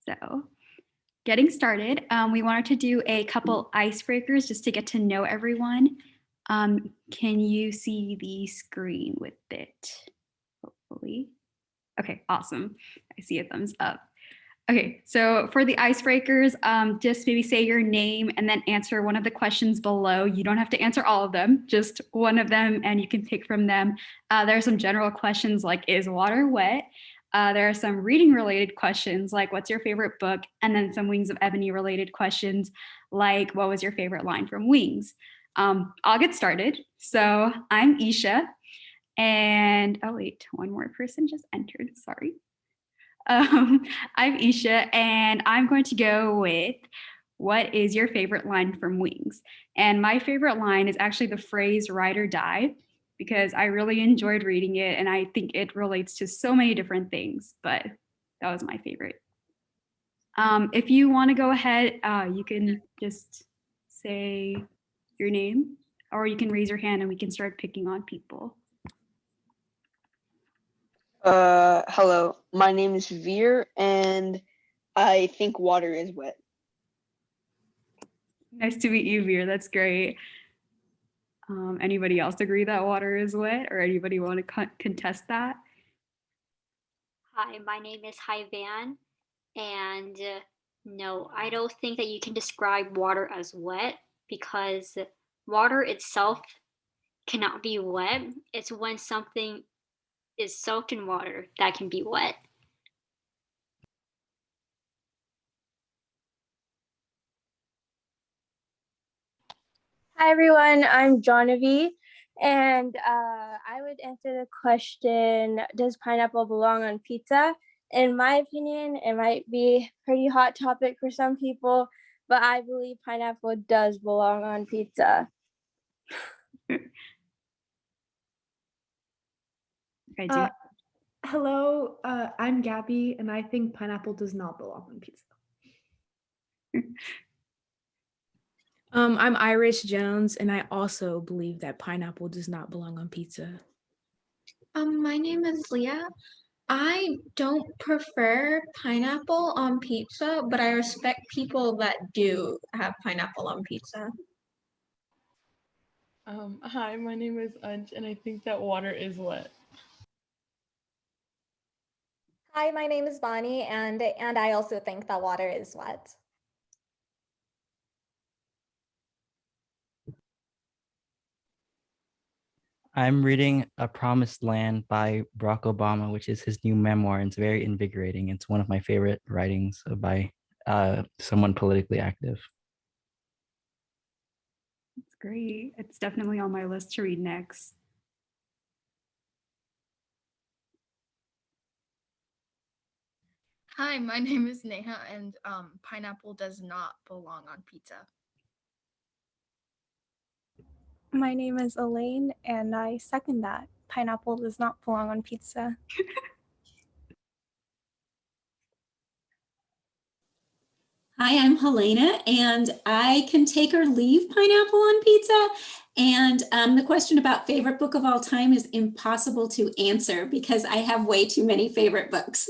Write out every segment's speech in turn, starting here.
So getting started, we wanted to do a couple icebreakers just to get to know everyone. Can you see the screen with it? Hopefully. Okay, awesome. I see a thumbs up. Okay, so for the icebreakers, just maybe say your name and then answer one of the questions below. You don't have to answer all of them, just one of them, and you can pick from them. There are some general questions like, is water wet? There are some reading related questions like, what's your favorite book? And then some Wings of Ebony related questions like, what was your favorite line from Wings? I'll get started. So I'm Isha, and oh wait, one more person just entered, sorry. I'm Isha, and I'm going to go with, what is your favorite line from Wings? And my favorite line is actually the phrase ride or die, because I really enjoyed reading it and I think it relates to so many different things, but that was my favorite. If you want to go ahead, you can just say your name, or you can raise your hand and we can start picking on people. Hello, my name is Veer, and I think water is wet. Nice to meet you, Veer. That's great. Anybody else agree that water is wet, or anybody want to contest that? Hi, my name is Hai Van, and no, I don't think that you can describe water as wet because water itself cannot be wet. It's when something is soaked in water that can be wet. Hi everyone, I'm Jonavi, and I would answer the question, does pineapple belong on pizza? In my opinion, it might be a pretty hot topic for some people, but I believe pineapple does belong on pizza. Hello, I'm Gabby, and I think pineapple does not belong on pizza. I'm Iris Jones, and I also believe that pineapple does not belong on pizza. My name is Leah. I don't prefer pineapple on pizza, but I respect people that do have pineapple on pizza. Hi, my name is Anj, and I think that water is wet. Hi, my name is Bonnie, and I also think that water is wet. I'm reading A Promised Land by Barack Obama, which is his new memoir, and it's very invigorating. It's one of my favorite writings by someone politically active. That's great. It's definitely on my list to read next. Hi, my name is Neha, and pineapple does not belong on pizza. My name is Elaine, and I second that. Pineapple does not belong on pizza. Hi, I'm Helena, and I can take or leave pineapple on pizza. And the question about favorite book of all time is impossible to answer because I have way too many favorite books.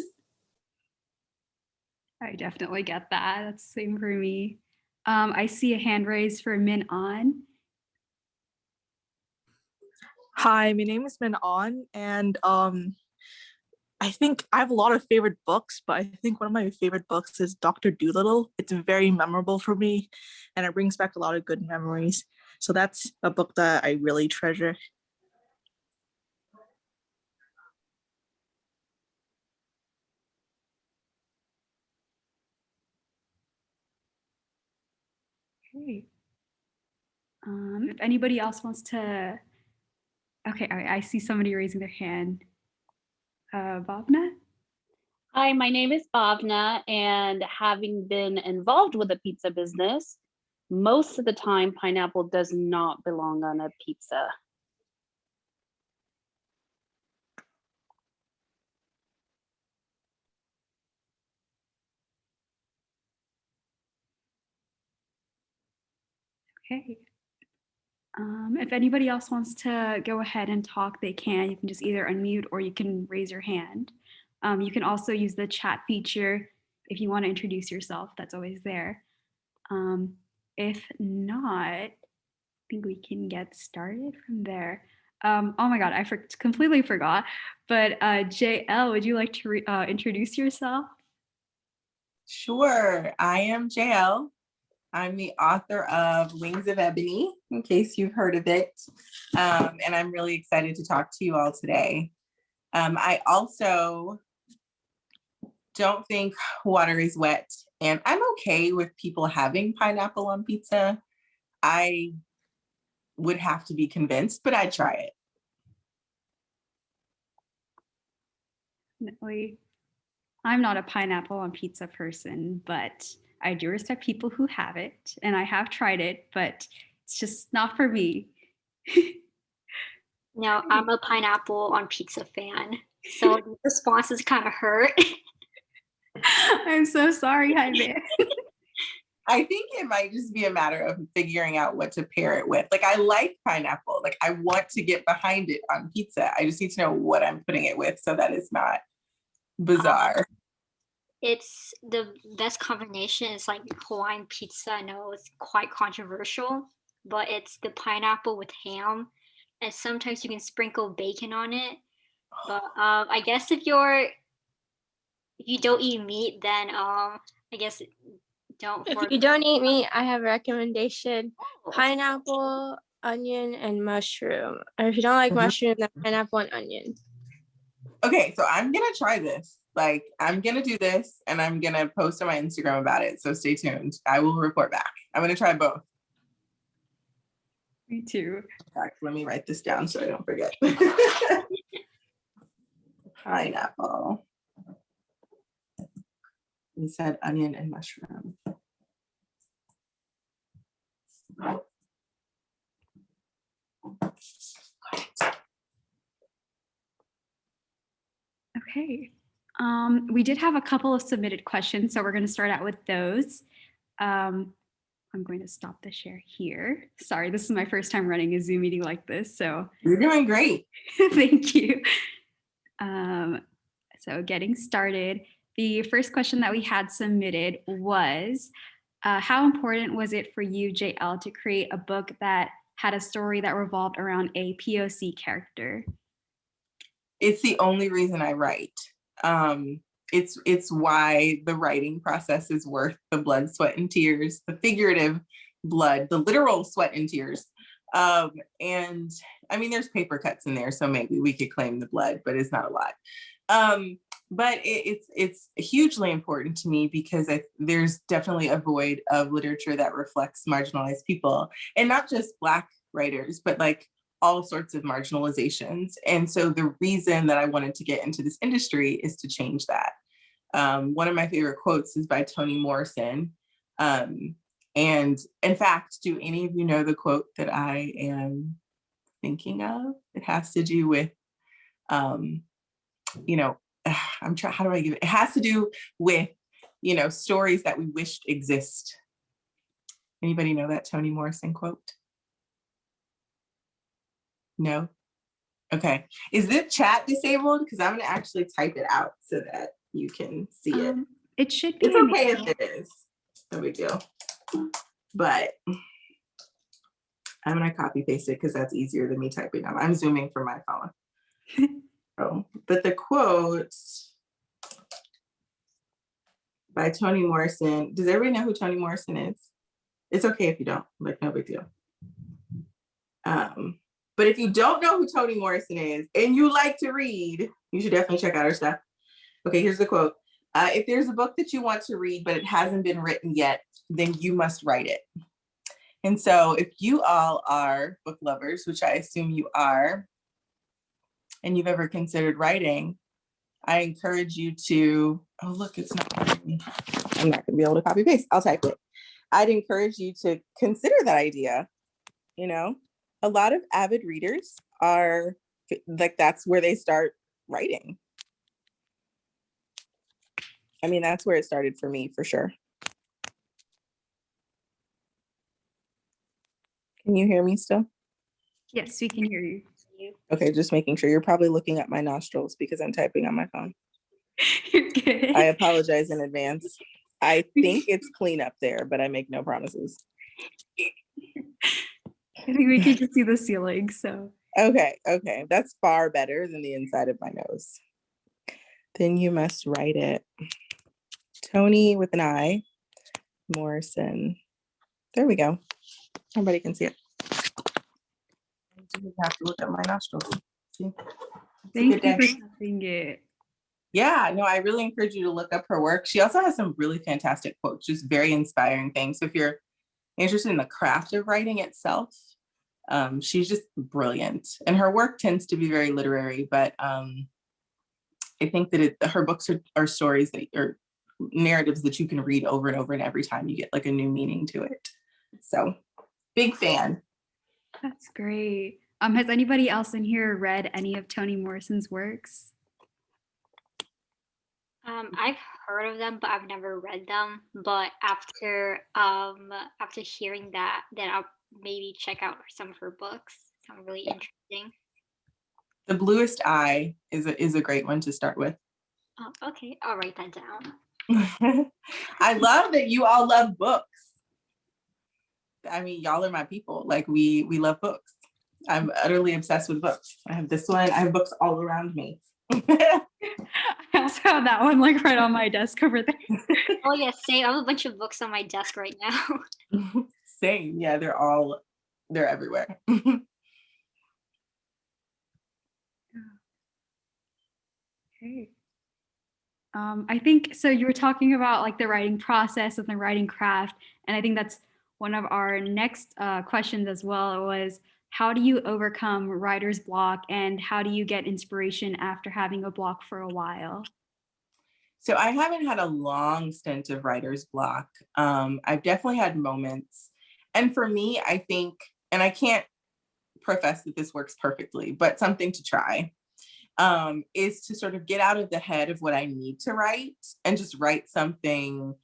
I definitely get that. That's the same for me. I see a hand raised for Min On. Hi, my name is Min On, and I think I have a lot of favorite books, but I think one of my favorite books is Dr. Dolittle. It's very memorable for me, and it brings back a lot of good memories. So that's a book that I really treasure. Great. If anybody else wants to, okay, all right, I see somebody raising their hand. Bhavna? Hi, my name is Bhavna, and having been involved with the pizza business, most of the time pineapple does not belong on a pizza. Okay. If anybody else wants to go ahead and talk, they can. You can just either unmute or you can raise your hand. You can also use the chat feature if you want to introduce yourself, that's always there. If not, I think we can get started from there. Oh my God, I completely forgot. But JL, would you like to introduce yourself? Sure. I am JL. I'm the author of Wings of Ebony, in case you've heard of it. And I'm really excited to talk to you all today. I also don't think water is wet, and I'm okay with people having pineapple on pizza. I would have to be convinced, but I'd try it. Definitely. I'm not a pineapple on pizza person, but I do respect people who have it, and I have tried it, but it's just not for me. No, I'm a pineapple on pizza fan, so the responses kind of hurt. I'm so sorry, Jaime. I think it might just be a matter of figuring out what to pair it with. Like, I like pineapple. Like, I want to get behind it on pizza. I just need to know what I'm putting it with so that it's not bizarre. It's the best combination is like Hawaiian pizza. I know it's quite controversial, but it's the pineapple with ham, and sometimes you can sprinkle bacon on it. But I guess if you don't eat meat, then I guess don't. If you don't eat meat, I have a recommendation: pineapple, onion, and mushroom. Or if you don't like mushroom, then pineapple and onion. Okay, so I'm gonna try this. Like, I'm gonna do this and I'm gonna post on my Instagram about it. So stay tuned. I will report back. I'm gonna try both. Me too. In fact, let me write this down so I don't forget. Pineapple. You said onion and mushroom. Okay. We did have a couple of submitted questions, so we're going to start out with those. I'm going to stop the share here. Sorry, this is my first time running a Zoom meeting like this, so. You're doing great. Thank you. So getting started, the first question that we had submitted was, how important was it for you, JL, to create a book that had a story that revolved around a POC character? It's the only reason I write. It's why the writing process is worth the blood, sweat, and tears, the figurative blood, the literal sweat and tears. And I mean, there's paper cuts in there, so maybe we could claim the blood, but it's not a lot. But it's hugely important to me because there's definitely a void of literature that reflects marginalized people, and not just Black writers, but like all sorts of marginalizations. And so the reason that I wanted to get into this industry is to change that. One of my favorite quotes is by Toni Morrison. And in fact, do any of you know the quote that I am thinking of? It has to do with, how do I give it? It has to do with, stories that we wished exist. Anybody know that Toni Morrison quote? No? Okay. Is the chat disabled? Because I'm going to actually type it out so that you can see it. It should be. It's okay if it is. No big deal. But I'm going to copy paste it because that's easier than me typing them. I'm zooming from my phone. But the quote by Toni Morrison, does everybody know who Toni Morrison is? It's okay if you don't, like, no big deal. But if you don't know who Toni Morrison is and you like to read, you should definitely check out her stuff. Okay, here's the quote. If there's a book that you want to read, but it hasn't been written yet, then you must write it. And so if you all are book lovers, which I assume you are, and you've ever considered writing, I encourage you to, oh, look, it's not, I'm not gonna be able to copy paste, I'll type it. I'd encourage you to consider that idea. A lot of avid readers are like, that's where they start writing. I mean, that's where it started for me, for sure. Can you hear me still? Yes, we can hear you. Okay, just making sure. You're probably looking at my nostrils because I'm typing on my phone. You're good. I apologize in advance. I think it's clean up there, but I make no promises. I think we can just see the ceiling, so. Okay, that's far better than the inside of my nose. Then you must write it. Tony with an I, Morrison. There we go. Everybody can see it. You have to look at my nostrils. See? Thank you for testing it. Yeah, no, I really encourage you to look up her work. She also has some really fantastic quotes, just very inspiring things. So if you're interested in the craft of writing itself, she's just brilliant. And her work tends to be very literary, but I think that her books are stories that are narratives that you can read over and over, and every time you get like a new meaning to it. So big fan. That's great. Has anybody else in here read any of Toni Morrison's works? I've heard of them, but I've never read them. But after hearing that, then I'll maybe check out some of her books. Sound really interesting. The Bluest Eye is a great one to start with. Oh, okay, I'll write that down. I love that you all love books. I mean, y'all are my people. Like we love books. I'm utterly obsessed with books. I have this one. I have books all around me. I also have that one like right on my desk over there. Oh yeah, same. I have a bunch of books on my desk right now. Same. Yeah, they're everywhere. Okay. I think so. You were talking about like the writing process and the writing craft, and I think that's one of our next questions as well. Was how do you overcome writer's block, and how do you get inspiration after having a block for a while? So I haven't had a long stint of writer's block. I've definitely had moments, and for me, I think, and I can't profess that this works perfectly, but something to try. Is to sort of get out of the head of what I need to write and just write something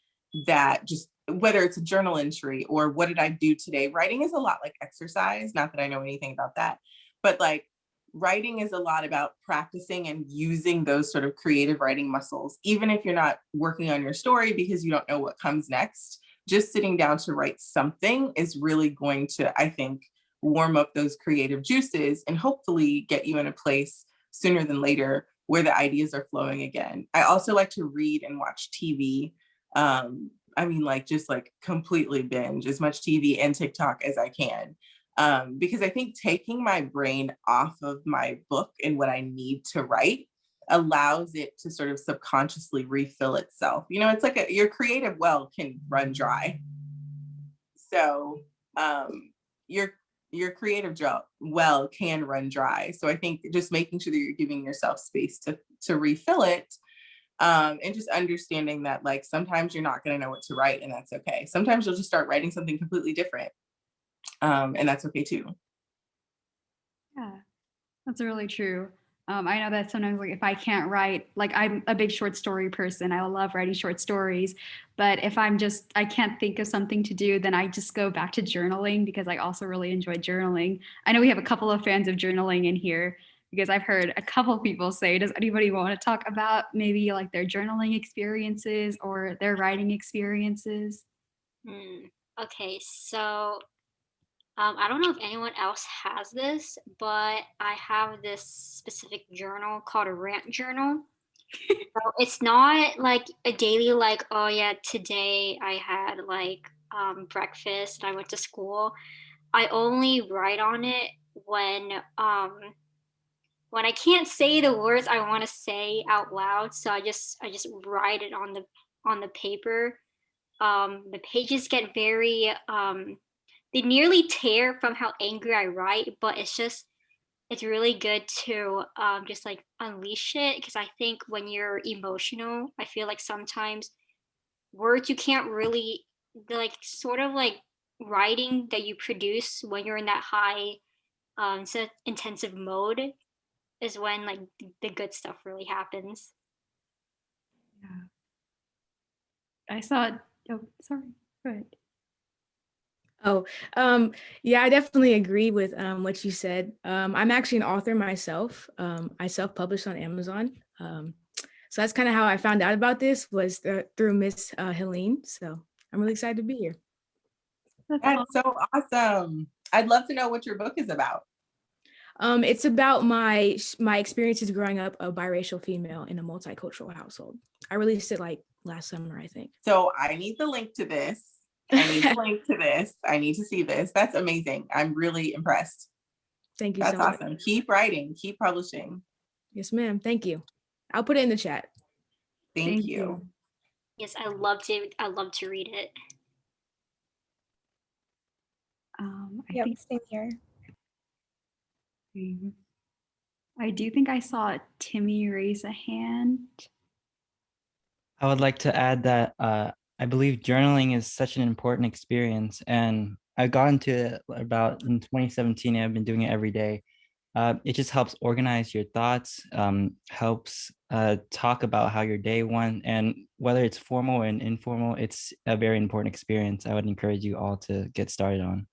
that just, whether it's a journal entry or what did I do today? Writing is a lot like exercise, not that I know anything about that, but like writing is a lot about practicing and using those sort of creative writing muscles, even if you're not working on your story because you don't know what comes next. Just sitting down to write something is really going to, I think, warm up those creative juices and hopefully get you in a place sooner than later where the ideas are flowing again. I also like to read and watch TV. I mean, like just like completely binge as much TV and TikTok as I can. Because I think taking my brain off of my book and what I need to write allows it to sort of subconsciously refill itself. You know, it's like your creative well can run dry. So your creative well can run dry. So I think just making sure that you're giving yourself space to refill it, and just understanding that like sometimes you're not going to know what to write, and that's okay. Sometimes you'll just start writing something completely different, and that's okay too. Yeah, that's really true. I know that sometimes like if I can't write, like I'm a big short story person. I love writing short stories, but if I can't think of something to do, then I just go back to journaling because I also really enjoy journaling. I know we have a couple of fans of journaling in here because I've heard a couple people say, does anybody want to talk about maybe like their journaling experiences or their writing experiences? Okay, so I don't know if anyone else has this, but I have this specific journal called a rant journal. So it's not like a daily, like, oh yeah, today I had like breakfast and I went to school. I only write on it when I can't say the words I want to say out loud. So I just write it on the paper. The pages get very they nearly tear from how angry I write, but it's really good to just like unleash it, because I think when you're emotional, I feel like sometimes words you can't really, like sort of like writing that you produce when you're in that high intensive mode is when like the good stuff really happens. Yeah. I saw it. Oh, sorry. Go ahead. Oh, yeah, I definitely agree with what you said. I'm actually an author myself. I self-published on Amazon. So that's kind of how I found out about this, was through Miss Helene. So I'm really excited to be here. That's so awesome. I'd love to know what your book is about. It's about my experiences growing up a biracial female in a multicultural household. I released it like last summer, I think. So I need the link to this. I need the link to this. I need to see this. That's amazing. I'm really impressed. Thank you That's so much. awesome. Keep writing, keep publishing. Yes, ma'am. Thank you. I'll put it in the chat. Thank you. Yes, I love to read it. Yep, same here. I do think I saw Timmy raise a hand. I would like to add that I believe journaling is such an important experience, and I got into it about in 2017. And I've been doing it every day. It just helps organize your thoughts, helps talk about how your day went, and whether it's formal and informal, it's a very important experience. I would encourage you all to get started on.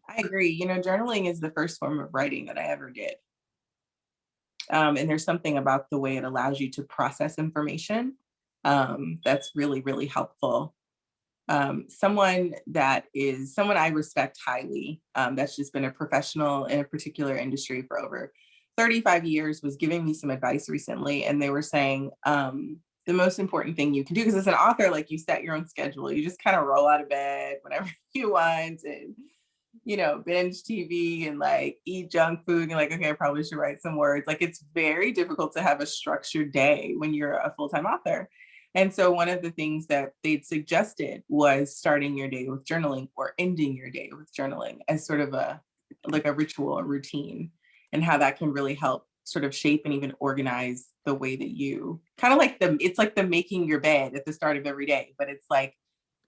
I agree. You know, journaling is the first form of writing that I ever did. And there's something about the way it allows you to process information that's really, really helpful. Someone I respect highly, that's just been a professional in a particular industry for over 35 years, was giving me some advice recently. And they were saying, the most important thing you can do, because as an author, like, you set your own schedule, you just kind of roll out of bed whenever you want and, you know, binge TV and like eat junk food and like, okay, I probably should write some words. Like, it's very difficult to have a structured day when you're a full-time author. And so one of the things that they'd suggested was starting your day with journaling, or ending your day with journaling, as sort of a ritual or routine, and how that can really help sort of shape and even organize the way that you kind of like it's like the making your bed at the start of every day, but it's like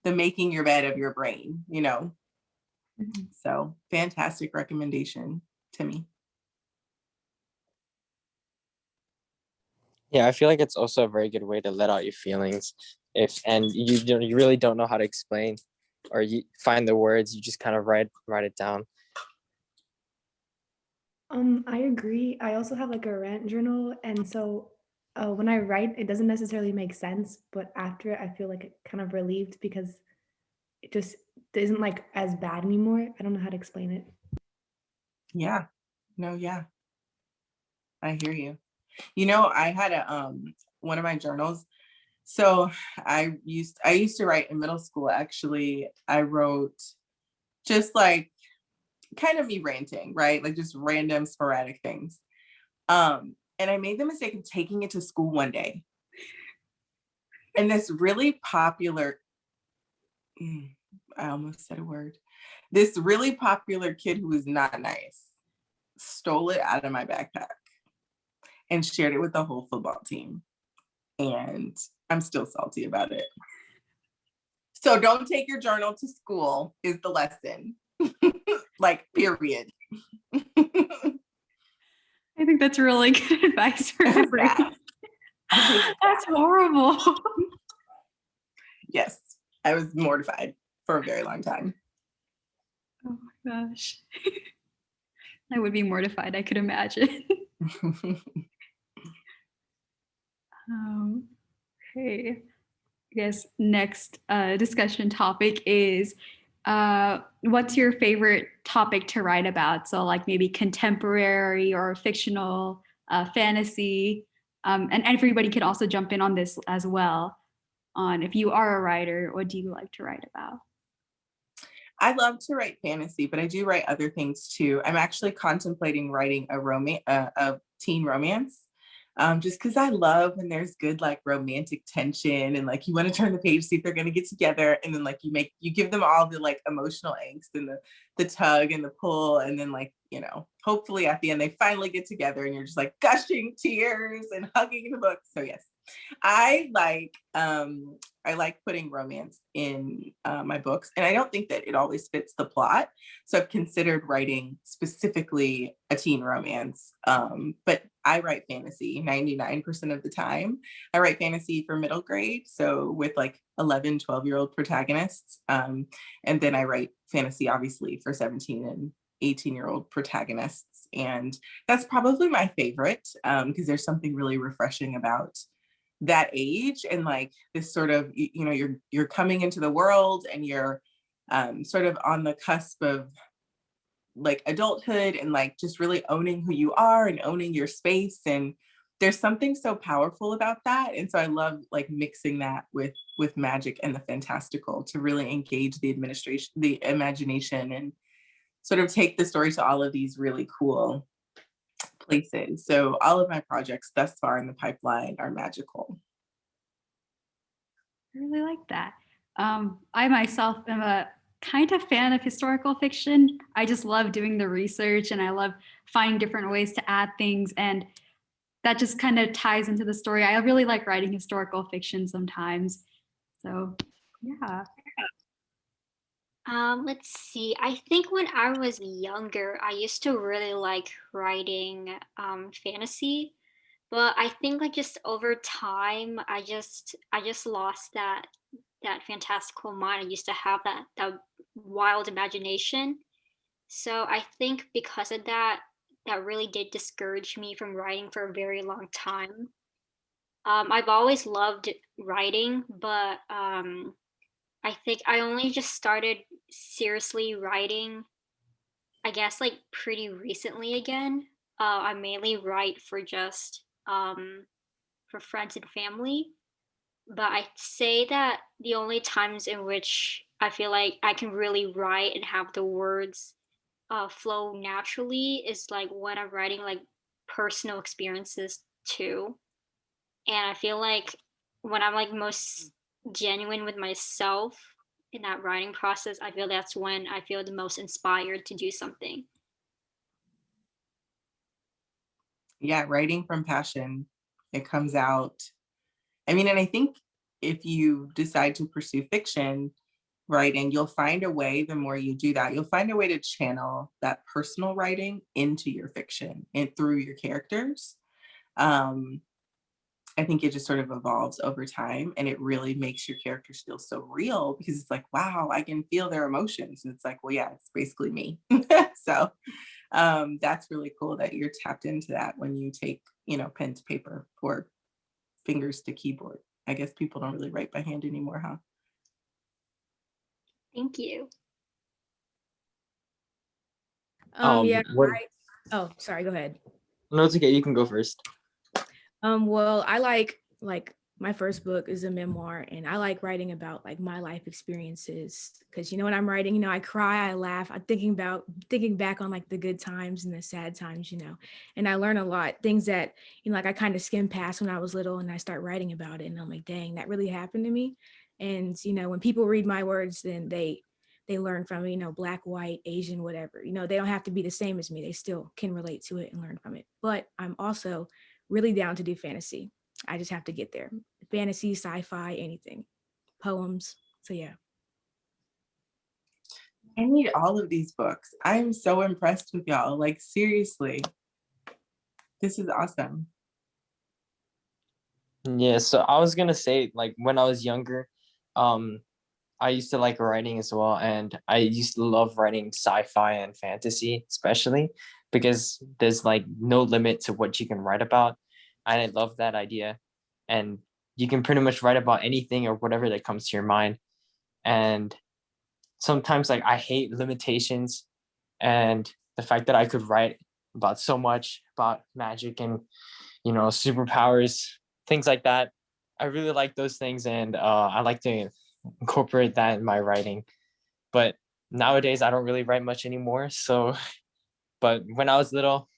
the making your bed of your brain, you know? So fantastic recommendation, Timmy. Yeah, I feel like it's also a very good way to let out your feelings. And you really don't know how to explain, or you find the words, you just kind of write it down. I agree. I also have like a rant journal, and so when I write, it doesn't necessarily make sense, but after it, I feel like kind of relieved because it just isn't like as bad anymore. I don't know how to explain it. Yeah. No, yeah. I hear you. You know, I had one of my journals. So I used to write in middle school. Actually, I wrote just like kind of me ranting, right? Like just random sporadic things. And I made the mistake of taking it to school one day. And this really popular, I almost said a word. This really popular kid who was not nice stole it out of my backpack and shared it with the whole football team. And I'm still salty about it. So don't take your journal to school is the lesson. Like, period. I think that's really good advice for everyone. That's horrible. Yes, I was mortified for a very long time. Oh my gosh. I would be mortified, I could imagine. Okay. I guess next discussion topic is what's your favorite topic to write about? So like maybe contemporary or fictional, fantasy, and everybody can also jump in on this as well. On if you are a writer, what do you like to write about? I love to write fantasy, but I do write other things too. I'm actually contemplating writing a teen romance. Just because I love when there's good like romantic tension and like you want to turn the page, see if they're gonna get together, and then like you give them all the like emotional angst and the tug and the pull, and then like, you know, hopefully at the end they finally get together and you're just like gushing tears and hugging the book. So yes, I like putting romance in my books, and I don't think that it always fits the plot. So I've considered writing specifically a teen romance, but I write fantasy 99% of the time. I write fantasy for middle grade, so with like 11, 12-year-old protagonists, and then I write fantasy obviously for 17 and 18-year-old protagonists. And that's probably my favorite, because there's something really refreshing about that age, and like this sort of, you know, you're coming into the world, and you're sort of on the cusp of like adulthood, and like just really owning who you are and owning your space. And there's something so powerful about that. And so I love like mixing that with magic and the fantastical to really engage the imagination, and sort of take the story to all of these really cool places. So all of my projects thus far in the pipeline are magical. I really like that. I myself am a kind of fan of historical fiction. I just love doing the research, and I love finding different ways to add things, and that just kind of ties into the story. I really like writing historical fiction sometimes. So yeah. Let's see. I think when I was younger, I used to really like writing fantasy, but I think like just over time, I just lost that fantastical mind. I used to have that wild imagination. So I think because of that, that really did discourage me from writing for a very long time. I've always loved writing, but I think I only just started seriously writing, I guess, like pretty recently again. I mainly write for just for friends and family, but I say that the only times in which I feel like I can really write and have the words flow naturally is like when I'm writing like personal experiences too. And I feel like when I'm like most genuine with myself in that writing process, I feel that's when I feel the most inspired to do something. Yeah, writing from passion, it comes out. I mean, and I think if you decide to pursue fiction writing, you'll find a way, the more you do that, you'll find a way to channel that personal writing into your fiction and through your characters. I think it just sort of evolves over time, and it really makes your characters feel so real, because it's like, wow, I can feel their emotions. And it's like, well, yeah, it's basically me. So that's really cool that you're tapped into that when you take, you know, pen to paper or fingers to keyboard. I guess people don't really write by hand anymore, huh? Thank you. Yeah. What? Oh, sorry. Go ahead. No, it's okay. You can go first. Well, I like my first book is a memoir, and I like writing about like my life experiences, because you know when I'm writing, you know, I cry, I laugh, I'm thinking back on like the good times and the sad times, you know, and I learn a lot, things that, you know, like I kind of skimmed past when I was little, and I start writing about it, and I'm like, dang, that really happened to me. And you know, when people read my words, then they learn from it, you know, Black, white, Asian, whatever, you know, they don't have to be the same as me, they still can relate to it and learn from it. But I'm also really down to do fantasy. I just have to get there. Fantasy, sci-fi, anything. Poems. So yeah. I need all of these books. I'm so impressed with y'all. Like, seriously, this is awesome. Yeah, so I was gonna say, like when I was younger, I used to like writing as well, and I used to love writing sci-fi and fantasy, especially because there's like no limit to what you can write about. And I love that idea. And you can pretty much write about anything or whatever that comes to your mind. And sometimes like I hate limitations, and the fact that I could write about so much about magic and, you know, superpowers, things like that. I really like those things, and I like to incorporate that in my writing. But nowadays I don't really write much anymore. So, but when I was little,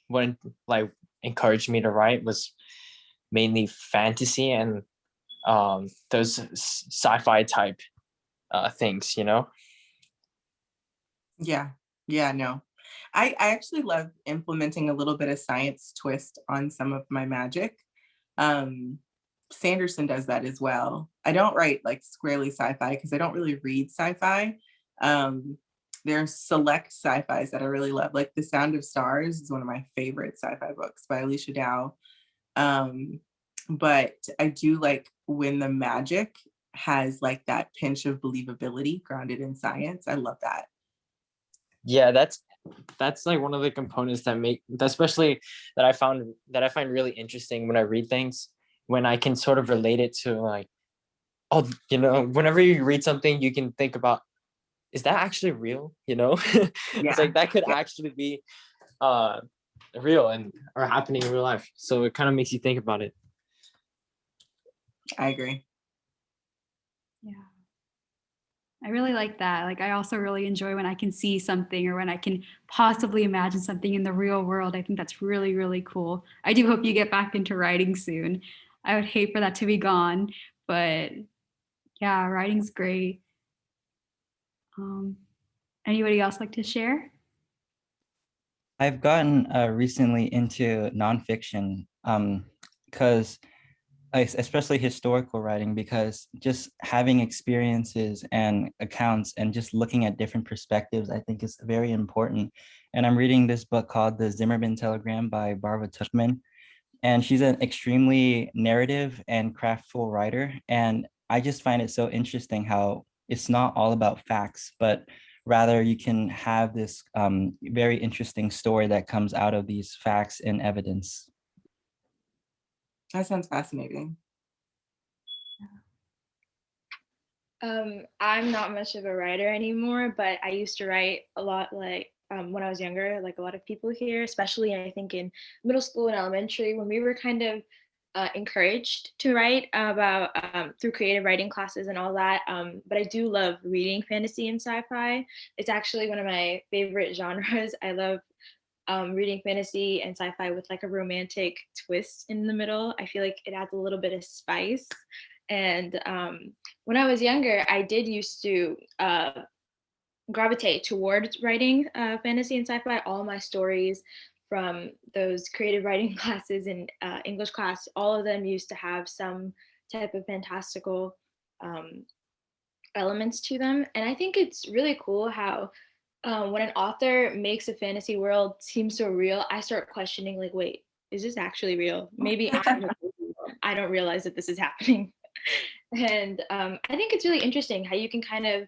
what like encouraged me to write was mainly fantasy and those sci-fi type things, you know. Yeah, yeah, no. I actually love implementing a little bit of science twist on some of my magic. Sanderson does that as well. I don't write like squarely sci-fi because I don't really read sci-fi. There are select sci-fis that I really love. Like The Sound of Stars is one of my favorite sci-fi books by Alicia Dow. But I do like when the magic has like that pinch of believability grounded in science. I love that. Yeah, that's like one of the components that make, especially that I find really interesting when I read things, when I can sort of relate it to like, oh, whenever you read something, you can think about, is that actually real? It's Yeah. like that could actually be real and or happening in real life. So it kind of makes you think about it. I agree. Yeah. I really like that. Like, I also really enjoy when I can see something or when I can possibly imagine something in the real world. I think that's really, really cool. I do hope you get back into writing soon. I would hate for that to be gone, but yeah, writing's great. Anybody else like to share? I've gotten recently into nonfiction because especially historical writing, because just having experiences and accounts and just looking at different perspectives, I think is very important. And I'm reading this book called The Zimmerman Telegram by Barbara Tuchman. And she's an extremely narrative and craftful writer. And I just find it so interesting how it's not all about facts, but rather you can have this very interesting story that comes out of these facts and evidence. That sounds fascinating. I'm not much of a writer anymore, but I used to write a lot, like when I was younger, like a lot of people here, especially I think in middle school and elementary, when we were kind of encouraged to write about through creative writing classes and all that. But I do love reading fantasy and sci-fi. It's actually one of my favorite genres. I love reading fantasy and sci-fi with like a romantic twist in the middle. I feel like it adds a little bit of spice. And when I was younger, I did used to gravitate towards writing fantasy and sci-fi. All my stories from those creative writing classes in English class, all of them used to have some type of fantastical elements to them. And I think it's really cool how when an author makes a fantasy world seem so real, I start questioning like, wait, is this actually real? Maybe I don't realize that this is happening. And I think it's really interesting how you can kind of,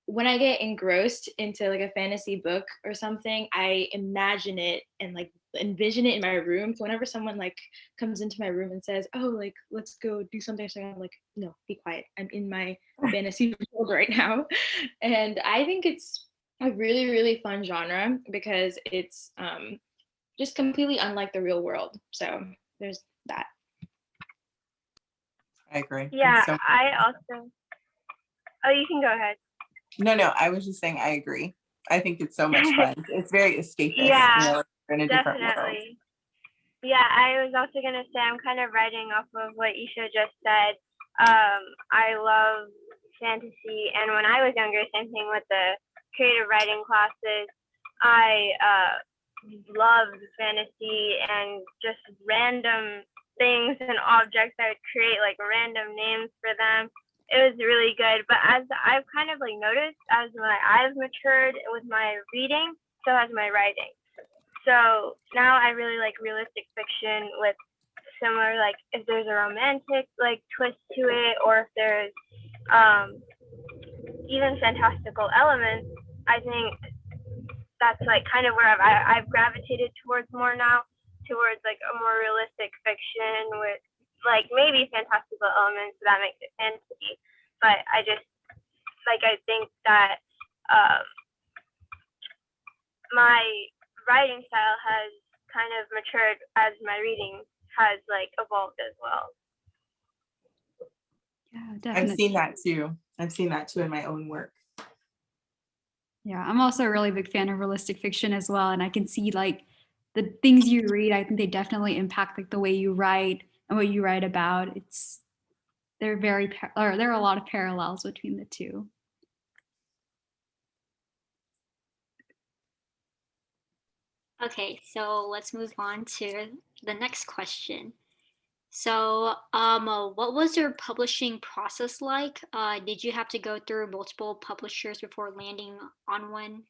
when I get engrossed into like a fantasy book or something, I imagine it and like envision it in my room. So whenever someone like comes into my room and says, "Oh, like let's go do something," so I'm like, "No, be quiet. I'm in my fantasy world right now." And I think it's a really, really fun genre because it's just completely unlike the real world. So there's that. I agree. Yeah, So, I also. Oh, you can go ahead. no, I was just saying I agree. I think it's so much fun. It's very escapist. Yeah, We're in a different world. definitely. Yeah, I was also gonna say I'm kind of writing off of what Isha just said. I love fantasy, and when I was younger, same thing with the creative writing classes. I loved fantasy and just random things and objects. I would create like random names for them. It was really good. But as I've kind of like noticed, as my eyes matured with my reading, so has my writing. So now I really like realistic fiction with similar, like if there's a romantic like twist to it, or if there's even fantastical elements. I think that's like kind of where I've gravitated towards more now, towards like a more realistic fiction with like maybe fantastical elements that makes it fantasy. But I just like, I think that my writing style has kind of matured as my reading has like evolved as well. Yeah, definitely. I've seen that too in my own work. Yeah, I'm also a really big fan of realistic fiction as well. And I can see like the things you read, I think they definitely impact like the way you write and what you write about. There are a lot of parallels between the two. Okay, so let's move on to the next question. So, what was your publishing process like? Did you have to go through multiple publishers before landing on one?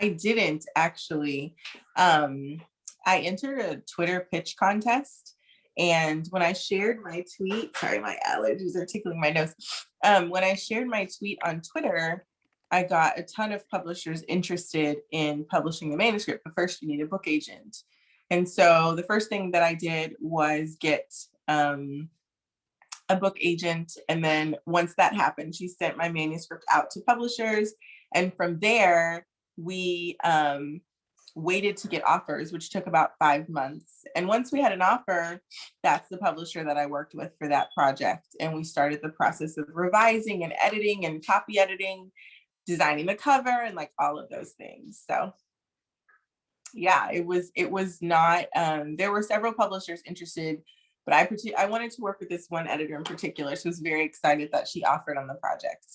I didn't actually. I entered a Twitter pitch contest, and when I shared my tweet, sorry, my allergies are tickling my nose. When I shared my tweet on Twitter, I got a ton of publishers interested in publishing the manuscript, but first you need a book agent. And so the first thing that I did was get a book agent. And then once that happened, she sent my manuscript out to publishers. And from there, we waited to get offers, which took about 5 months. And once we had an offer, that's the publisher that I worked with for that project. And we started the process of revising and editing and copy editing, designing the cover, and like all of those things. So yeah, it was not, there were several publishers interested, but I wanted to work with this one editor in particular. So I was very excited that she offered on the project.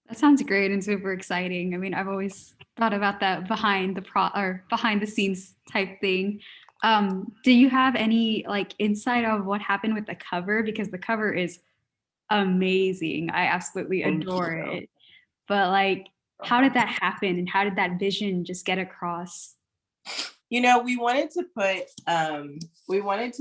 That sounds great and super exciting. I mean, I've always thought about that behind the scenes type thing. Do you have any like insight of what happened with the cover? Because the cover is amazing. I absolutely adore it. But like, how did that happen and how did that vision just get across? You know, we wanted to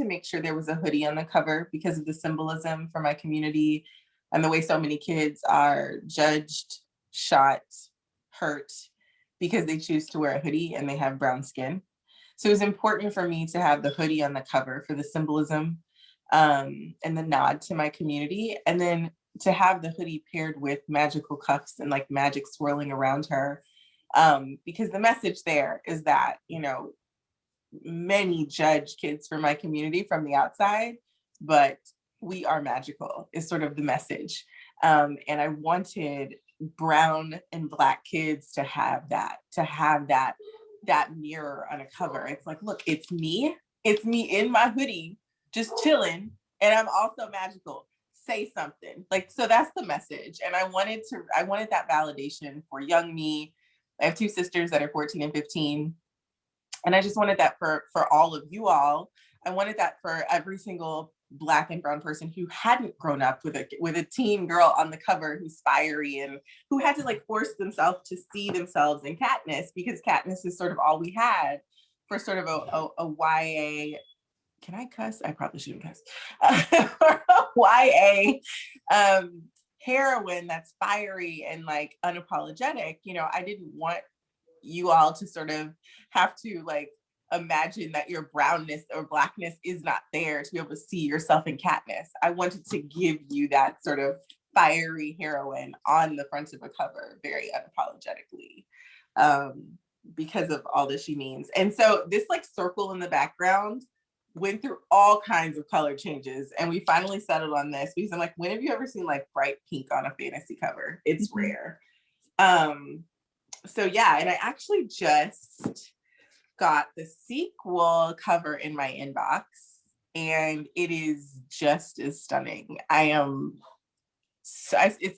make sure there was a hoodie on the cover because of the symbolism for my community and the way so many kids are judged, shot, hurt because they choose to wear a hoodie and they have brown skin. So it was important for me to have the hoodie on the cover for the symbolism and the nod to my community. And then to have the hoodie paired with magical cuffs and like magic swirling around her. Because the message there is that, you know, many judge kids from my community from the outside, but we are magical is sort of the message. And I wanted brown and Black kids to have that mirror on a cover. It's like, look, it's me in my hoodie, just chilling, and I'm also magical. Say something. Like, so that's the message. And I wanted that validation for young me. I have 2 sisters that are 14 and 15. And I just wanted that for all of you all. I wanted that for every single Black and brown person who hadn't grown up with a teen girl on the cover who's fiery and who had to like force themselves to see themselves in Katniss, because Katniss is sort of all we had for sort of a YA. Can I cuss? I probably shouldn't cuss. YA heroine that's fiery and like unapologetic. You know, I didn't want you all to sort of have to like imagine that your brownness or Blackness is not there to be able to see yourself in Katniss. I wanted to give you that sort of fiery heroine on the front of a cover very unapologetically because of all that she means. And so this like circle in the background went through all kinds of color changes, and we finally settled on this because I'm like, when have you ever seen like bright pink on a fantasy cover? It's rare. So yeah, and I actually just got the sequel cover in my inbox, and it is just as stunning. It's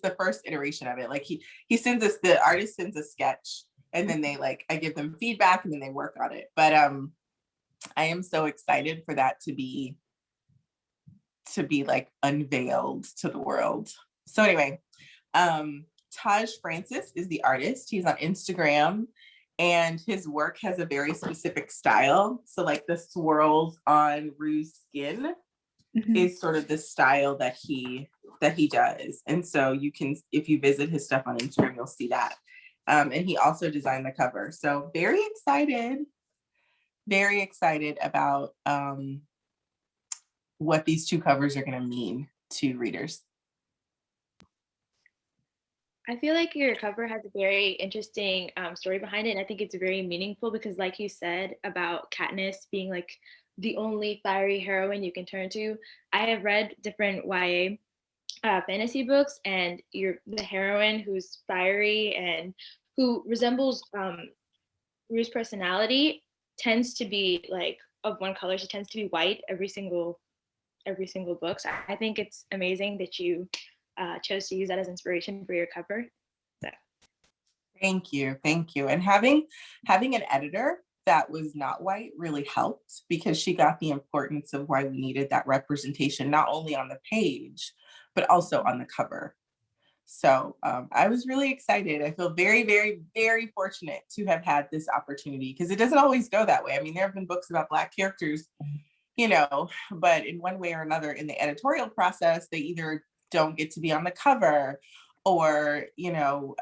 the first iteration of it. Like he sends us, the artist sends a sketch, and then they like, I give them feedback, and then they work on it. But I am so excited for that to be like unveiled to the world. So anyway, Taj Francis is the artist. He's on Instagram, and his work has a very specific style. So like the swirls on Rue's skin is sort of the style that he does. And so you can, if you visit his stuff on Instagram, you'll see that. And he also designed the cover. So very excited about what these 2 covers are going to mean to readers. I feel like your cover has a very interesting story behind it. And I think it's very meaningful because like you said about Katniss being like the only fiery heroine you can turn to. I have read different YA fantasy books, and you're the heroine who's fiery and who resembles Rue's personality tends to be like of one color. She tends to be white every single book. So I think it's amazing that you chose to use that as inspiration for your cover. So. Thank you. And having an editor that was not white really helped, because she got the importance of why we needed that representation, not only on the page, but also on the cover. So I was really excited. I feel very, very, very fortunate to have had this opportunity, because it doesn't always go that way. I mean, there have been books about Black characters, you know, but in one way or another in the editorial process, they either don't get to be on the cover, or, you know,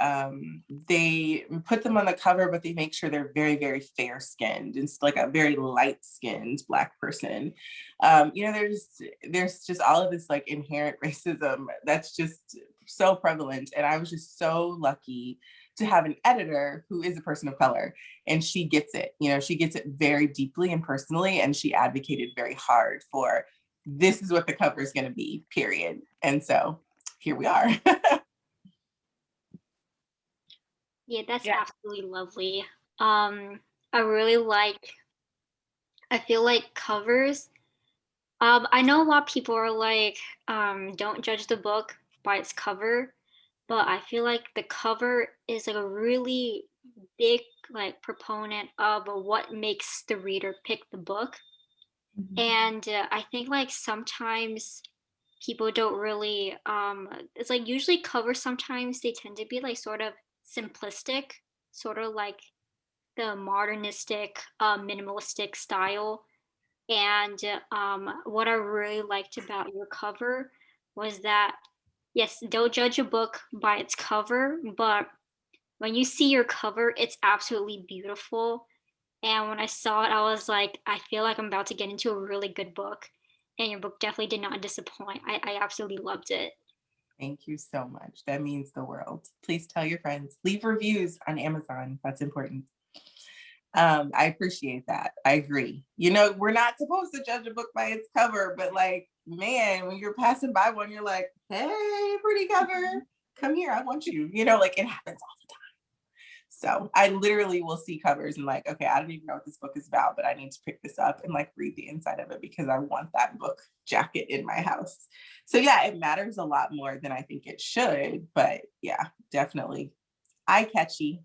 they put them on the cover, but they make sure they're very, very fair skinned. It's like a very light skinned Black person. You know, there's just all of this like inherent racism that's just so prevalent. And I was just so lucky to have an editor who is a person of color, and she gets it. You know, she gets it very deeply and personally, and she advocated very hard for, this is what the cover is going to be, period. And so here we are. Yeah, that's absolutely lovely. I really like, I feel like covers. I know a lot of people are like, don't judge the book by its cover, but I feel like the cover is like a really big like proponent of what makes the reader pick the book. And I think like sometimes people don't really it's like usually covers sometimes they tend to be like sort of simplistic, sort of like the modernistic minimalistic style. And what I really liked about your cover was that, yes, don't judge a book by its cover, but when you see your cover, it's absolutely beautiful. And when I saw it, I was like, I feel like I'm about to get into a really good book. And your book definitely did not disappoint. I absolutely loved it. Thank you so much. That means the world. Please tell your friends. Leave reviews on Amazon. That's important. I appreciate that. I agree. You know, we're not supposed to judge a book by its cover, but like, man, when you're passing by one, you're like, hey, pretty cover, come here, I want you. You know, like it happens all the time. So I literally will see covers and like, okay, I don't even know what this book is about, but I need to pick this up and like read the inside of it because I want that book jacket in my house. So yeah, it matters a lot more than I think it should, but yeah, definitely eye-catchy.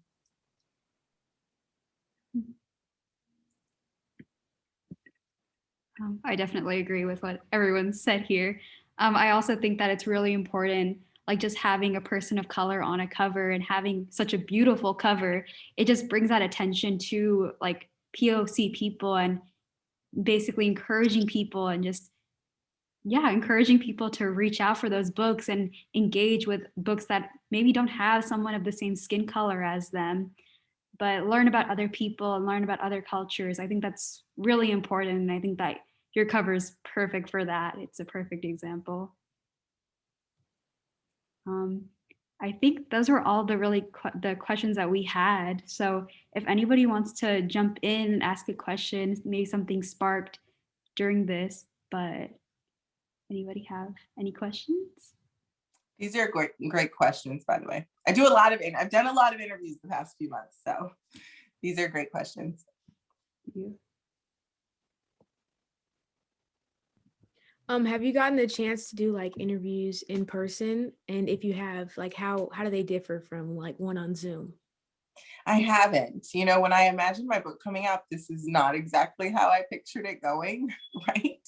I definitely agree with what everyone said here. I also think that it's really important, like just having a person of color on a cover and having such a beautiful cover, it just brings that attention to like POC people and basically encouraging people and just, yeah, encouraging people to reach out for those books and engage with books that maybe don't have someone of the same skin color as them, but learn about other people and learn about other cultures. I think that's really important. And I think that your cover is perfect for that. It's a perfect example. I think those were all the really the questions that we had. So if anybody wants to jump in and ask a question, maybe something sparked during this, but anybody have any questions? These are great questions, by the way. I've done a lot of interviews the past few months, so these are great questions. Thank you. Have you gotten the chance to do like interviews in person? And if you have, like how do they differ from like one on Zoom? I haven't. You know, when I imagined my book coming out, this is not exactly how I pictured it going, right?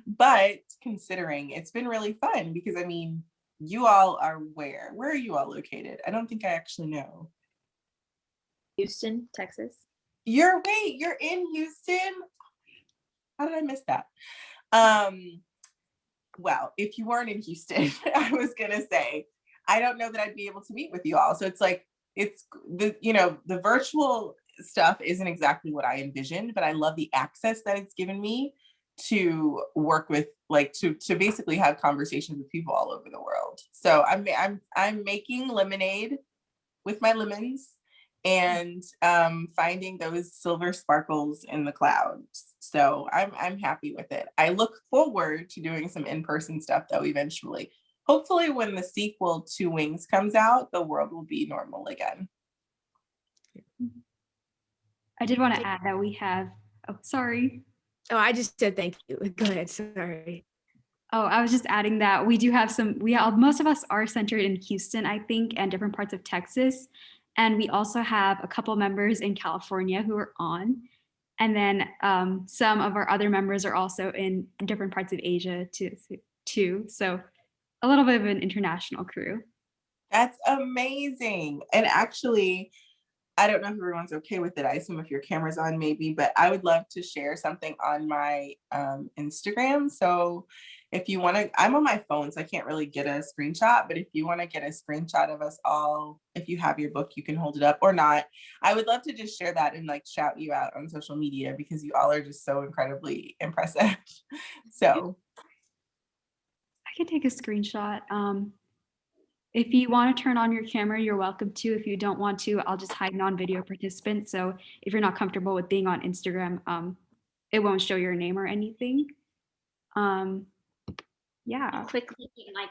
But considering, it's been really fun because I mean, you all are where? Where are you all located? I don't think I actually know. Houston, Texas. You're in Houston? How did I miss that? Well, if you weren't in Houston, I was gonna say, I don't know that I'd be able to meet with you all. So it's like, it's the, you know, the virtual stuff isn't exactly what I envisioned, but I love the access that it's given me to work with, like to basically have conversations with people all over the world. So I'm making lemonade with my lemons and finding those silver sparkles in the clouds. So I'm happy with it. I look forward to doing some in-person stuff though eventually. Hopefully when the sequel to Wings comes out, the world will be normal again. I did want to add that we have, oh, sorry. Oh, I just said thank you. Go ahead, sorry. Oh, I was just adding that we do have most of us are centered in Houston, I think, and different parts of Texas. And we also have a couple members in California who are on. And then some of our other members are also in different parts of Asia too. So a little bit of an international crew. That's amazing. And actually, I don't know if everyone's okay with it. I assume if your camera's on maybe, but I would love to share something on my Instagram. So if you want to, I'm on my phone, so I can't really get a screenshot, but if you want to get a screenshot of us all, if you have your book, you can hold it up or not. I would love to just share that and like shout you out on social media because you all are just so incredibly impressive. So I can take a screenshot. If you want to turn on your camera, you're welcome to. If you don't want to, I'll just hide non-video participants. So if you're not comfortable with being on Instagram, it won't show your name or anything. Yeah. Quickly like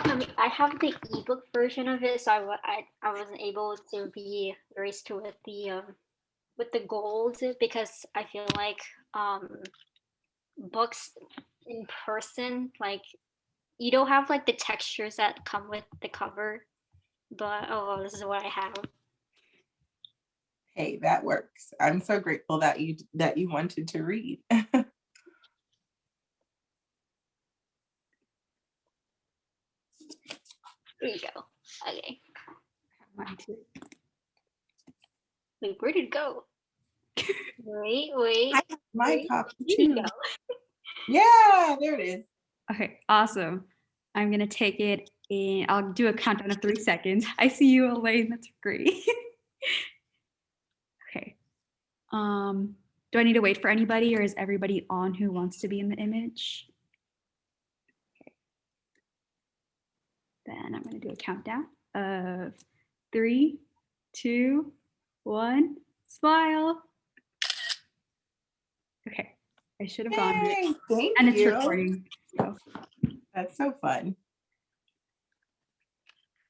I mean, I have the ebook version of it, so I wasn't able to be raised to with the gold because I feel like books in person, like you don't have like the textures that come with the cover. But oh, this is what I have. hey, that works. I'm so grateful that you wanted to read. There you go. Okay. Mine too. Wait, where did it go? Wait. I have my wait. copy There you too. go. Yeah, there it is. Okay, awesome. I'm gonna take it and I'll do a countdown of 3 seconds. I see you, Elaine. That's great. Okay. Do I need to wait for anybody or is everybody on who wants to be in the image? Okay. Then I'm gonna do a countdown of 3, 2, 1. Smile. Okay. I should have gone. Yay, thank and it's you. recording. So. That's so fun.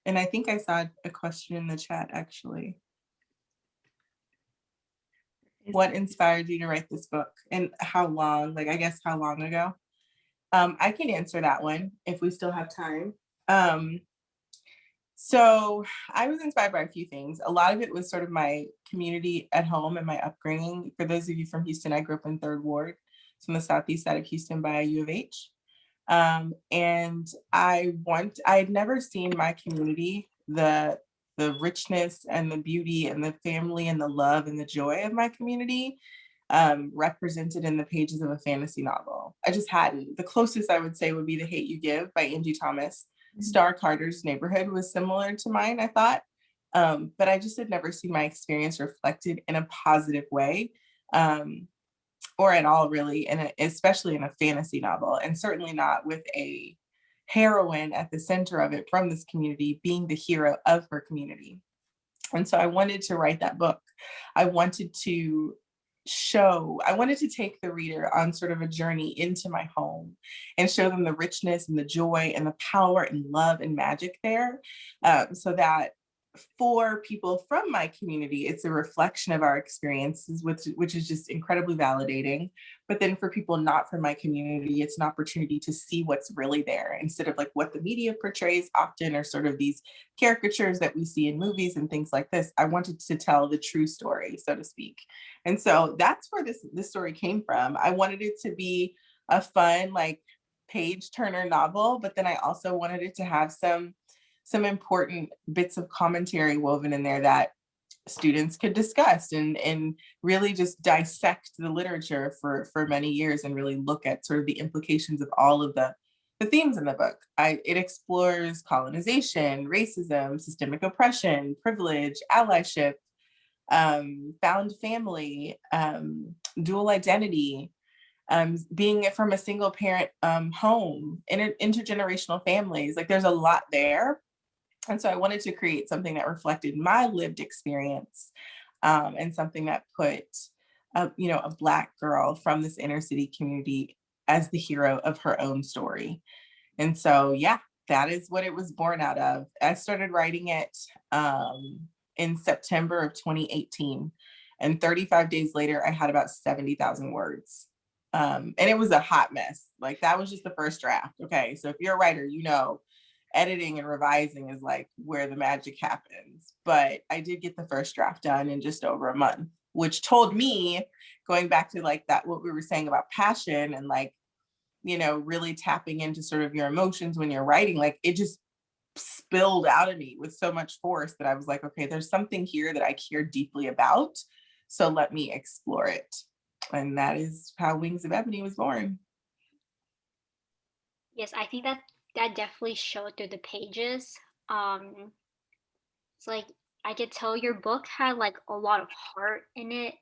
And I think I saw a question in the chat actually. What inspired you to write this book and how long? Like, I guess how long ago? I can answer that one if we still have time. So I was inspired by a few things. A lot of it was sort of my community at home and my upbringing. For those of you from Houston, I grew up in 3rd Ward, so on the southeast side of Houston by U of H. And I had never seen my community, the richness and the beauty and the family and the love and the joy of my community represented in the pages of a fantasy novel. I just hadn't. The closest I would say would be The Hate You Give by Angie Thomas. Star Carter's neighborhood was similar to mine, I thought. But I just had never seen my experience reflected in a positive way. Or at all really, and especially in a fantasy novel, and certainly not with a heroine at the center of it from this community being the hero of her community. And so I wanted to write that book. I wanted to take the reader on sort of a journey into my home and show them the richness and the joy and the power and love and magic there, so that for people from my community, it's a reflection of our experiences, which is just incredibly validating. But then for people not from my community, it's an opportunity to see what's really there instead of like what the media portrays often, or sort of these caricatures that we see in movies and things like this. I wanted to tell the true story, so to speak. And so that's where this story came from. I wanted it to be a fun, like page turner novel, but then I also wanted it to have some important bits of commentary woven in there that students could discuss and really just dissect the literature for many years and really look at sort of the implications of all of the themes in the book. It explores colonization, racism, systemic oppression, privilege, allyship, found family, dual identity, being from a single parent home, intergenerational families. Like there's a lot there. And so I wanted to create something that reflected my lived experience, and something that put, a Black girl from this inner city community as the hero of her own story. And so, yeah, that is what it was born out of. I started writing it in September of 2018. And 35 days later, I had about 70,000 words. And it was a hot mess. Like that was just the first draft. Okay, so if you're a writer, editing and revising is like where the magic happens. But I did get the first draft done in just over a month, which told me, going back to like that, what we were saying about passion and like, really tapping into sort of your emotions when you're writing, like it spilled out of me with so much force that I was like, okay, there's something here that I care deeply about. So let me explore it. And that is how Wings of Ebony was born. Yes, I think that definitely showed through the pages. It's like I could tell your book had like a lot of heart in it.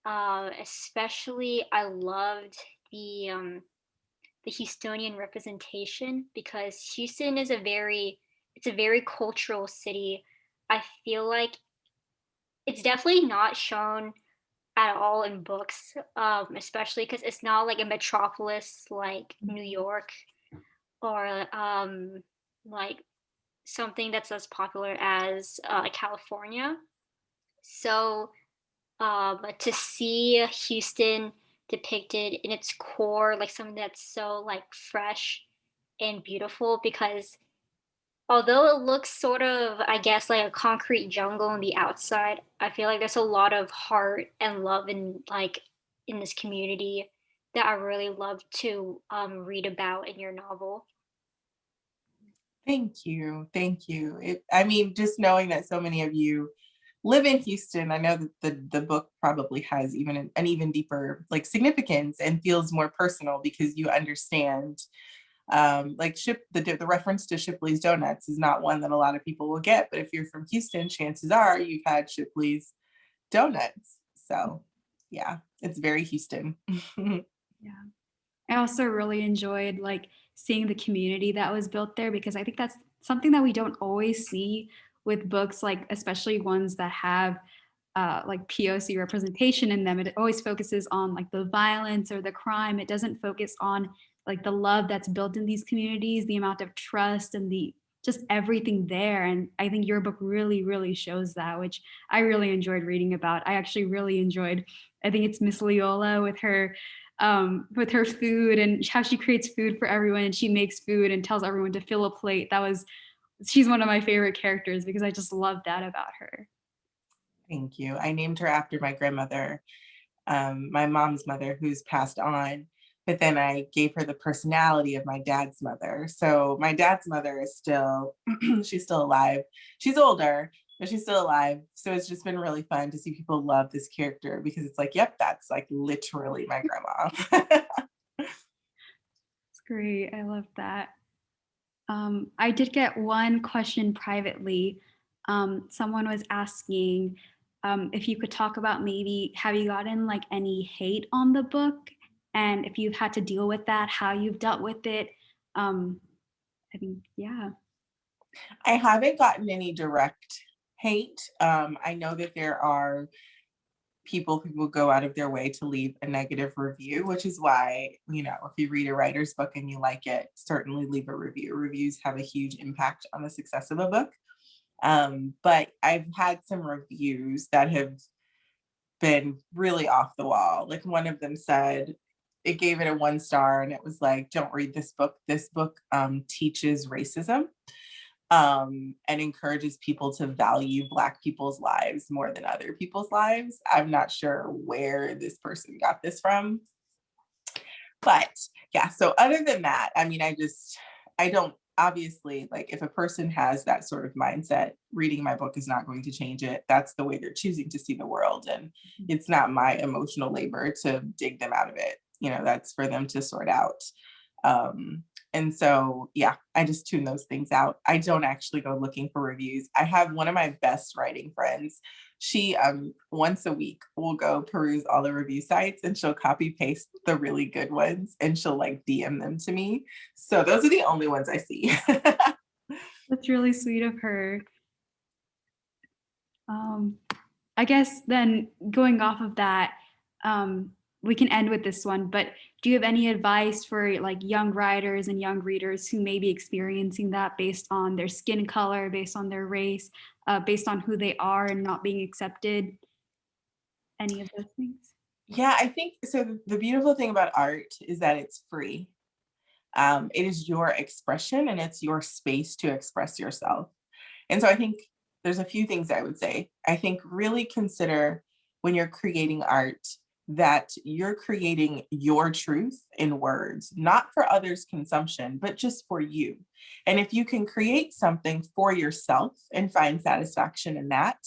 Especially I loved the Houstonian representation because Houston is it's a very cultural city. I feel like it's definitely not shown at all in books, especially because it's not like a metropolis like New York or like something that's as popular as California. So, but to see Houston depicted in its core, like something that's so like fresh and beautiful, because although it looks sort of, I guess, like a concrete jungle on the outside, I feel like there's a lot of heart and love in like in this community that I really love to read about in your novel. Thank you. Thank you. I mean, just knowing that so many of you live in Houston, I know that the book probably has even an even deeper like significance and feels more personal because you understand like the reference to Shipley's Donuts is not one that a lot of people will get, but if you're from Houston, chances are you've had Shipley's Donuts. So yeah, it's very Houston. Yeah. I also really enjoyed like seeing the community that was built there because I think that's something that we don't always see with books, like especially ones that have like POC representation in them. It always focuses on like the violence or the crime. It doesn't focus on like the love that's built in these communities, the amount of trust and the just everything there. And I think your book really, really shows that, which I really enjoyed reading about. I actually really enjoyed, I think it's Miss Leola with her food and how she creates food for everyone and she makes food and tells everyone to fill a plate. She's one of my favorite characters because I just love that about her. Thank you. I named her after my grandmother, my mom's mother, who's passed on, but then I gave her the personality of my dad's mother. So my dad's mother is still, she's still alive. She's older, but she's still alive. So it's just been really fun to see people love this character because it's like, yep, that's like literally my grandma. It's great. I love that. I did get one question privately. Someone was asking if you could talk about maybe have you gotten like any hate on the book, and if you've had to deal with that, how you've dealt with it. I think, yeah. I haven't gotten any direct hate. I know that there are people who will go out of their way to leave a negative review, which is why, you know, if you read a writer's book and you like it, certainly leave a review. Reviews have a huge impact on the success of a book. But I've had some reviews that have been really off the wall. Like one of them said, it gave it a 1 star and it was like, don't read this book. This book teaches racism. And encourages people to value Black people's lives more than other people's lives. I'm not sure where this person got this from. But yeah, so other than that, I mean, I don't, obviously, like if a person has that sort of mindset, reading my book is not going to change it. That's the way they're choosing to see the world. And it's not my emotional labor to dig them out of it. You know, that's for them to sort out. And so, yeah, I just tune those things out. I don't actually go looking for reviews. I have one of my best writing friends. She, once a week will go peruse all the review sites and she'll copy paste the really good ones and she'll like DM them to me. So those are the only ones I see. That's really sweet of her. I guess then going off of that, we can end with this one, but do you have any advice for like young writers and young readers who may be experiencing that based on their skin color, based on their race, based on who they are and not being accepted? Any of those things? Yeah, I think so. The beautiful thing about art is that it's free. It is your expression and it's your space to express yourself. And so I think there's a few things I would say. I think really consider when you're creating art that you're creating your truth in words, not for others' consumption, but just for you. And if you can create something for yourself and find satisfaction in that,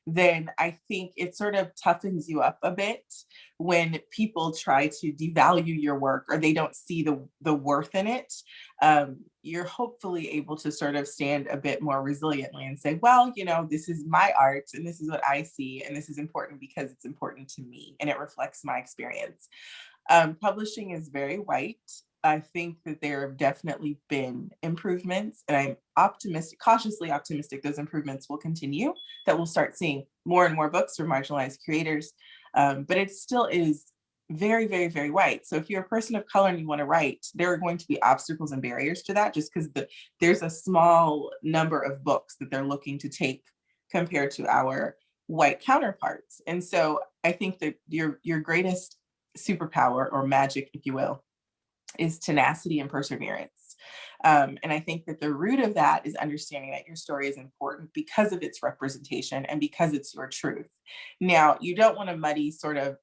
then I think it sort of toughens you up a bit when people try to devalue your work or they don't see the worth in it. You're hopefully able to sort of stand a bit more resiliently and say, well, you know, this is my art and this is what I see, and this is important because it's important to me and it reflects my experience. Publishing is very white. I think that there have definitely been improvements, and I'm optimistic, cautiously optimistic, those improvements will continue, that we'll start seeing more and more books from marginalized creators. But it still is very, very, very white. So if you're a person of color and you want to write, there are going to be obstacles and barriers to that, just because there's a small number of books that they're looking to take compared to our white counterparts. And so I think that your greatest superpower, or magic, if you will, is tenacity and perseverance. And I think that the root of that is understanding that your story is important because of its representation and because it's your truth. Now, you don't want to muddy sort of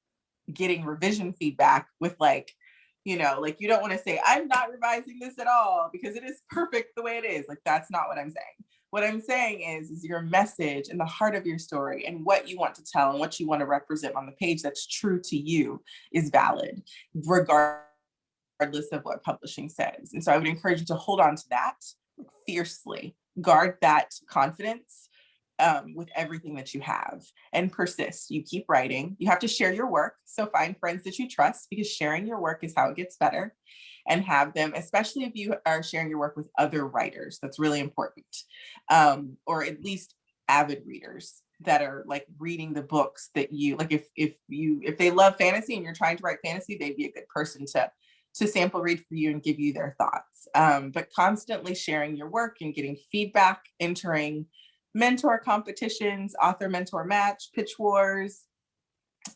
getting revision feedback with like, you know, like you don't want to say, I'm not revising this at all because it is perfect the way it is. Like, that's not what I'm saying. What I'm saying is your message and the heart of your story and what you want to tell and what you want to represent on the page that's true to you is valid, regardless of what publishing says. And so I would encourage you to hold on to that fiercely, guard that confidence with everything that you have, and persist. You keep writing. You have to share your work. So find friends that you trust, because sharing your work is how it gets better, and have them, especially if you are sharing your work with other writers. That's really important. Or at least avid readers that are like reading the books that you like. If they love fantasy and you're trying to write fantasy, they'd be a good person to sample read for you and give you their thoughts. But constantly sharing your work and getting feedback, entering mentor competitions, author mentor match, pitch wars.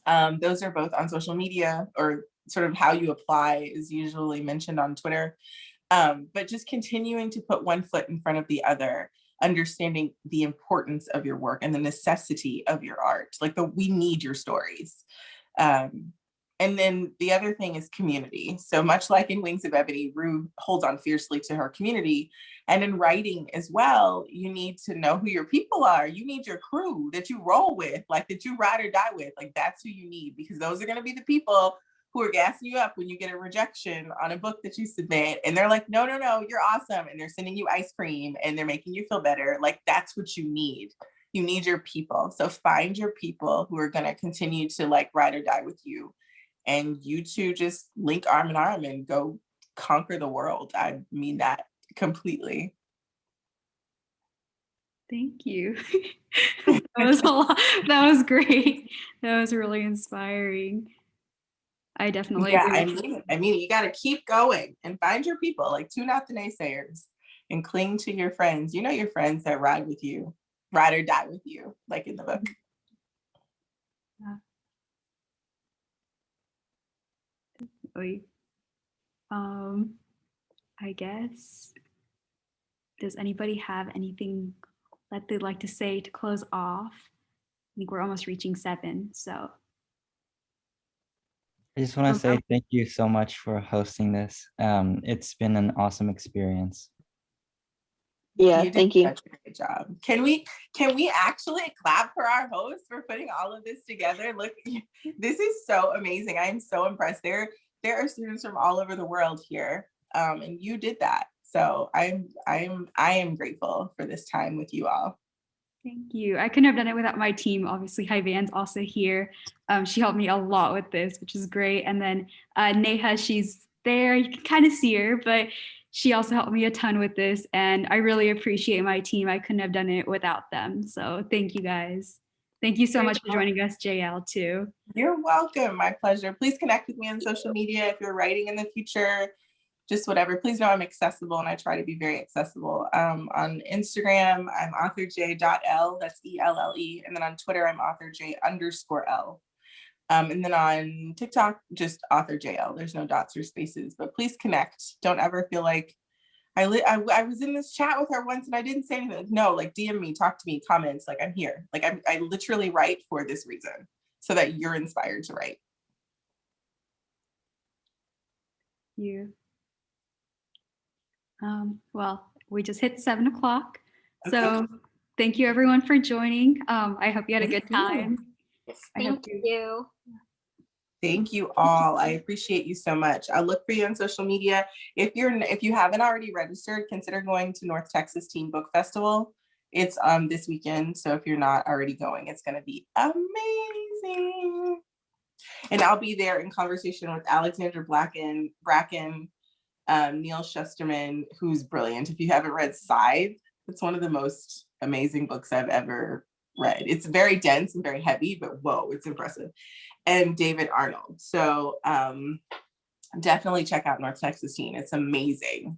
Those are both on social media, or sort of how you apply is usually mentioned on Twitter. But just continuing to put one foot in front of the other, understanding the importance of your work and the necessity of your art. Like we need your stories. And then the other thing is community. So much like in Wings of Ebony, Rue holds on fiercely to her community. And in writing as well, you need to know who your people are. You need your crew that you roll with, like that you ride or die with. Like that's who you need, because those are going to be the people who are gassing you up when you get a rejection on a book that you submit. And they're like, no, you're awesome. And they're sending you ice cream and they're making you feel better. Like that's what you need. You need your people. So find your people who are going to continue to like ride or die with you. And you two just link arm in arm and go conquer the world. I mean that completely. Thank you. That was a lot. That was great. That was really inspiring. I definitely agree. I mean, you got to keep going and find your people. Like, tune out the naysayers and cling to your friends. You know, your friends that ride with you, ride or die with you, like in the book. Yeah. I guess, does anybody have anything that they'd like to say to close off? I think we're almost reaching 7, so. I just want to say thank you so much for hosting this. It's been an awesome experience. Yeah, thank you. Such a great job. Can we actually clap for our host for putting all of this together? Look, this is so amazing. I'm so impressed. There are students from all over the world here, and you did that. So I am grateful for this time with you all. Thank you. I couldn't have done it without my team. Obviously, Hyvan's also here. She helped me a lot with this, which is great. And then Neha, she's there. You can kind of see her, but she also helped me a ton with this. And I really appreciate my team. I couldn't have done it without them. So thank you guys. Thank you so much for joining us, JL, too. You're welcome. My pleasure. Please connect with me on social media if you're writing in the future. Just whatever. Please know I'm accessible, and I try to be very accessible. On Instagram, I'm authorj.elle, that's ELLE. And then on Twitter, I'm authorj_L. And then on TikTok, just authorjl. There's no dots or spaces, but please connect. Don't ever feel like I was in this chat with her once and I didn't say anything. No, like DM me, talk to me, comments. Like I'm here. Like I literally write for this reason, so that you're inspired to write. you. Well, we just hit 7 o'clock. So thank you everyone for joining. I hope you had a good time. Thank you. Thank you all. I appreciate you so much. I'll look for you on social media. If you haven't already registered, consider going to North Texas Teen Book Festival. It's this weekend, so if you're not already going, it's going to be amazing. And I'll be there in conversation with Alexandra Bracken, Neil Shusterman, who's brilliant. If you haven't read Scythe, it's one of the most amazing books I've ever read. It's very dense and very heavy, but whoa, it's impressive. And David Arnold. So definitely check out North Texas Teen. It's amazing.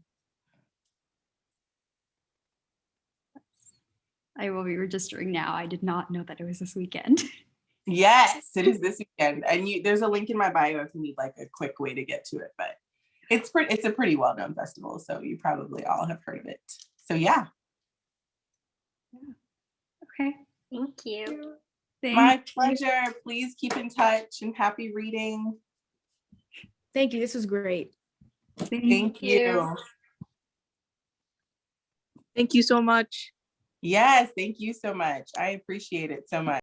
I will be registering now. I did not know that it was this weekend. Yes, it is this weekend. And there's a link in my bio if you need like a quick way to get to it. But it's a pretty well-known festival, so you probably all have heard of it. So yeah. Okay. Thank you. My pleasure. Please keep in touch and happy reading. Thank you. This was great. Thank you. Thank you so much. Yes, thank you so much. I appreciate it so much.